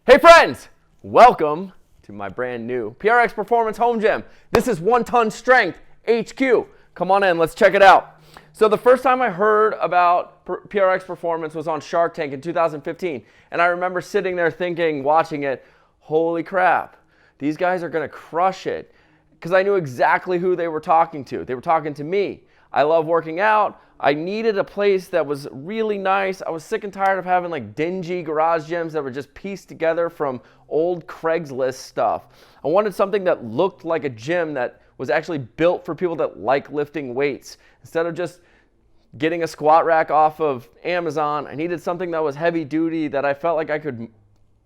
Hey friends, welcome to my brand new Prx Performance home gym. This is 1 Ton Strength HQ. Come on in, let's check it out. So the first time I heard about Prx Performance was on Shark Tank in 2015. And I remember sitting there thinking, watching it, holy crap, these guys are gonna crush it. Because I knew exactly who they were talking to. They were talking to me. I love working out. I needed a place that was really nice. I was sick and tired of having like dingy garage gyms that were just pieced together from old Craigslist stuff. I wanted something that looked like a gym that was actually built for people that like lifting weights. Instead of just getting a squat rack off of Amazon, I needed something that was heavy duty that I felt like I could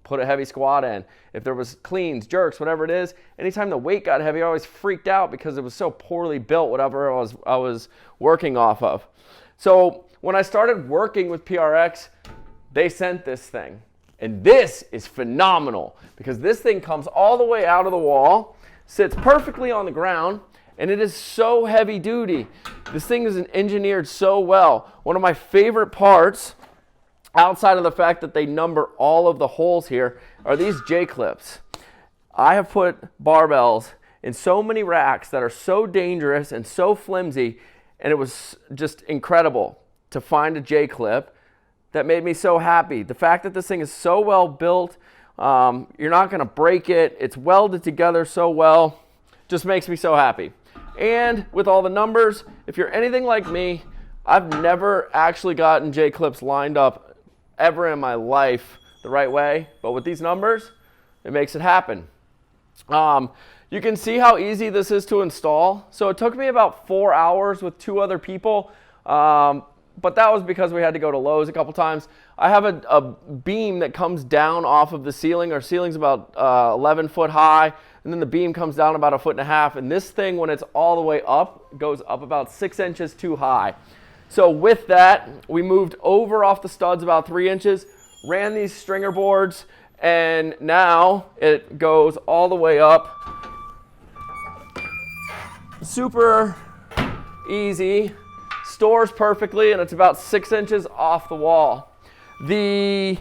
put a heavy squat in. If there was cleans, jerks, whatever it is, anytime the weight got heavy, I always freaked out because it was so poorly built, whatever I was working off of. So when I started working with PRX, they sent this thing. And this is phenomenal because this thing comes all the way out of the wall, sits perfectly on the ground, and it is so heavy duty. This thing is engineered so well. One of my favorite parts, outside of the fact that they number all of the holes here, are these J-clips. I have put barbells in so many racks that are so dangerous and so flimsy, and it was just incredible to find a J-clip that made me so happy. The fact that this thing is so well built, you're not gonna break it, it's welded together so well, just makes me so happy. And with all the numbers, if you're anything like me, I've never actually gotten J-clips lined up ever in my life the right way, but with these numbers, it makes it happen. You can see how easy this is to install. So it took me about 4 hours with 2 other people, but that was because we had to go to Lowe's a couple times. I have a beam that comes down off of the ceiling. Our ceiling's about 11 foot high, and then the beam comes down about 1.5 feet. And this thing, when it's all the way up, goes up about 6 inches too high. So with that, we moved over off the studs about 3 inches, ran these stringer boards, and now it goes all the way up. Super easy, stores perfectly, and it's about 6 inches off the wall. You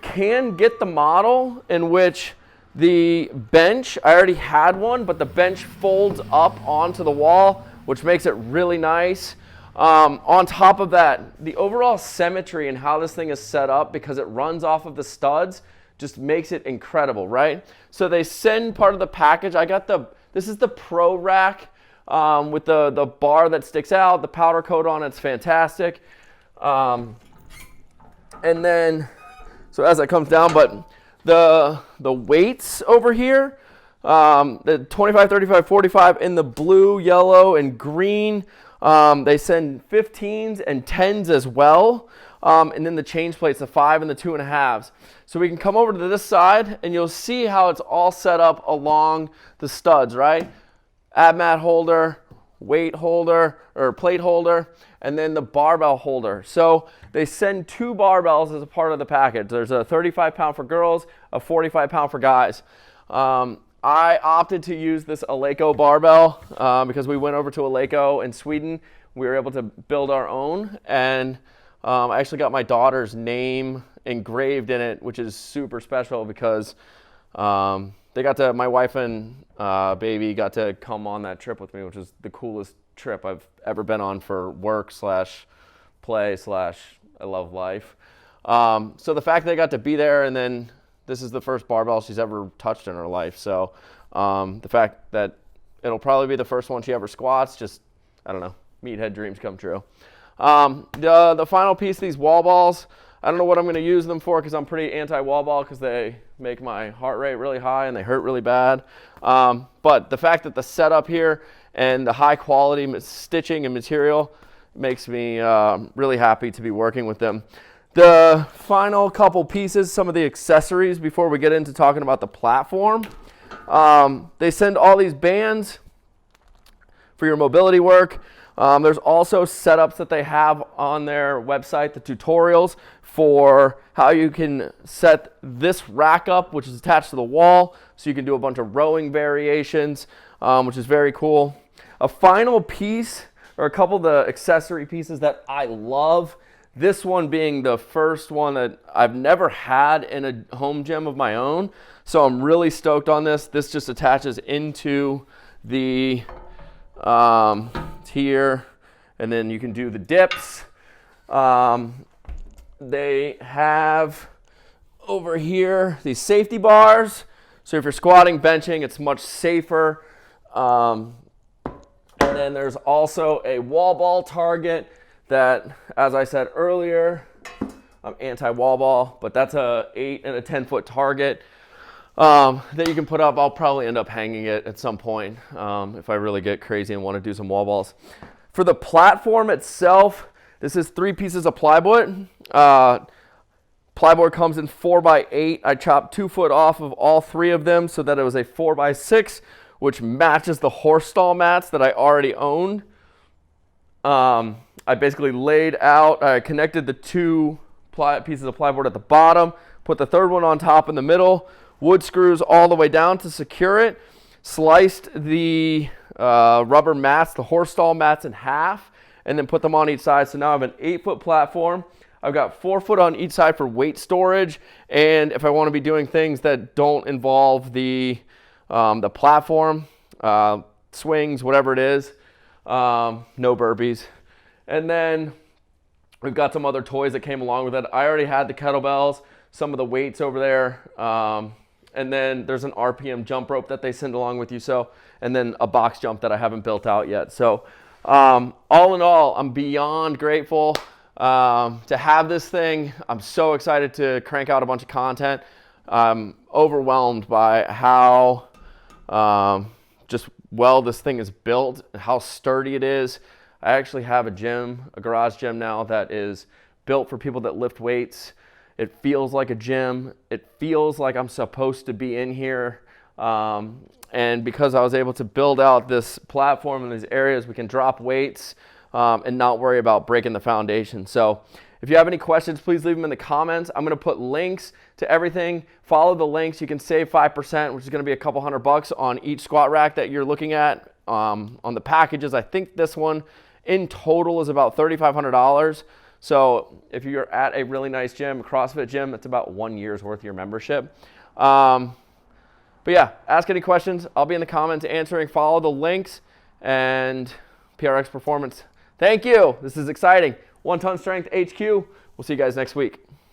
can get the model in which the bench, I already had one, but the bench folds up onto the wall, which makes it really nice. On top of that, the overall symmetry and how this thing is set up, because it runs off of the studs, just makes it incredible, right? So they send part of the package. This is the Pro Rack with the bar that sticks out. The powder coat on it's fantastic. And then, so as it comes down, but the weights over here, the 25, 35, 45 in the blue, yellow, and green. They send 15s and 10s as well. And then the change plates, the 5 and the 2.5s. So we can come over to this side and you'll see how it's all set up along the studs, right? Ab mat holder, weight holder, or plate holder, and then the barbell holder. So they send 2 barbells as a part of the package. There's a 35-pound for girls, a 45-pound for guys. I opted to use this Eleiko barbell because we went over to Eleiko in Sweden. We were able to build our own, and I actually got my daughter's name engraved in it, which is super special because my wife and baby got to come on that trip with me, which is the coolest trip I've ever been on for work / play / I love life. So the fact that they got to be there, and then this is the first barbell she's ever touched in her life. So the fact that it'll probably be the first one she ever squats, just, I don't know, meathead dreams come true. The final piece, these wall balls, I don't know what I'm going to use them for because I'm pretty anti-wall ball because they make my heart rate really high and they hurt really bad. But the fact that the setup here and the high quality stitching and material makes me really happy to be working with them. The final couple pieces, some of the accessories before we get into talking about the platform. They send all these bands for your mobility work. There's also setups that they have on their website, the tutorials for how you can set this rack up, which is attached to the wall, so you can do a bunch of rowing variations, which is very cool. A final piece, or a couple of the accessory pieces that I love This one being the first one that I've never had in a home gym of my own. So I'm really stoked on this. This just attaches into the here, and then you can do the dips. They have over here these safety bars. So if you're squatting, benching, it's much safer. And then there's also a wall ball target that, as I said earlier, I'm anti-wall ball, but that's a 8 and a 10 foot target that you can put up. I'll probably end up hanging it at some point if I really get crazy and want to do some wall balls. For the platform itself, this is 3 pieces of plywood. Plyboard comes in 4x8. I chopped 2 foot off of all 3 of them so that it was a 4x6, which matches the horse stall mats that I already owned. I basically laid out, I connected the 2 pieces of plyboard at the bottom, put the 3rd one on top in the middle, wood screws all the way down to secure it, sliced the rubber mats, the horse stall mats in half, and then put them on each side. So now I have an 8-foot platform. I've got 4 foot on each side for weight storage, and if I want to be doing things that don't involve the platform, swings, whatever it is, no burpees. And then we've got some other toys that came along with it. I already had the kettlebells, some of the weights over there, and then there's an RPM jump rope that they send along with you. So, and then a box jump that I haven't built out yet. So all in all, I'm beyond grateful to have this thing. I'm so excited to crank out a bunch of content. I'm overwhelmed by how just well this thing is built, how sturdy it is. I actually have a gym, a garage gym now that is built for people that lift weights. It feels like a gym. It feels like I'm supposed to be in here. And because I was able to build out this platform in these areas, we can drop weights and not worry about breaking the foundation. So if you have any questions, please leave them in the comments. I'm going to put links to everything. Follow the links. You can save 5%, which is going to be a couple $100 on each squat rack that you're looking at on the packages. I think this one in total is about $3,500. So if you're at a really nice gym, a CrossFit gym, that's about 1 year's worth of your membership. But yeah, ask any questions. I'll be in the comments answering. Follow the links, and Prx Performance. Thank you. This is exciting. 1 Ton Strength HQ. We'll see you guys next week.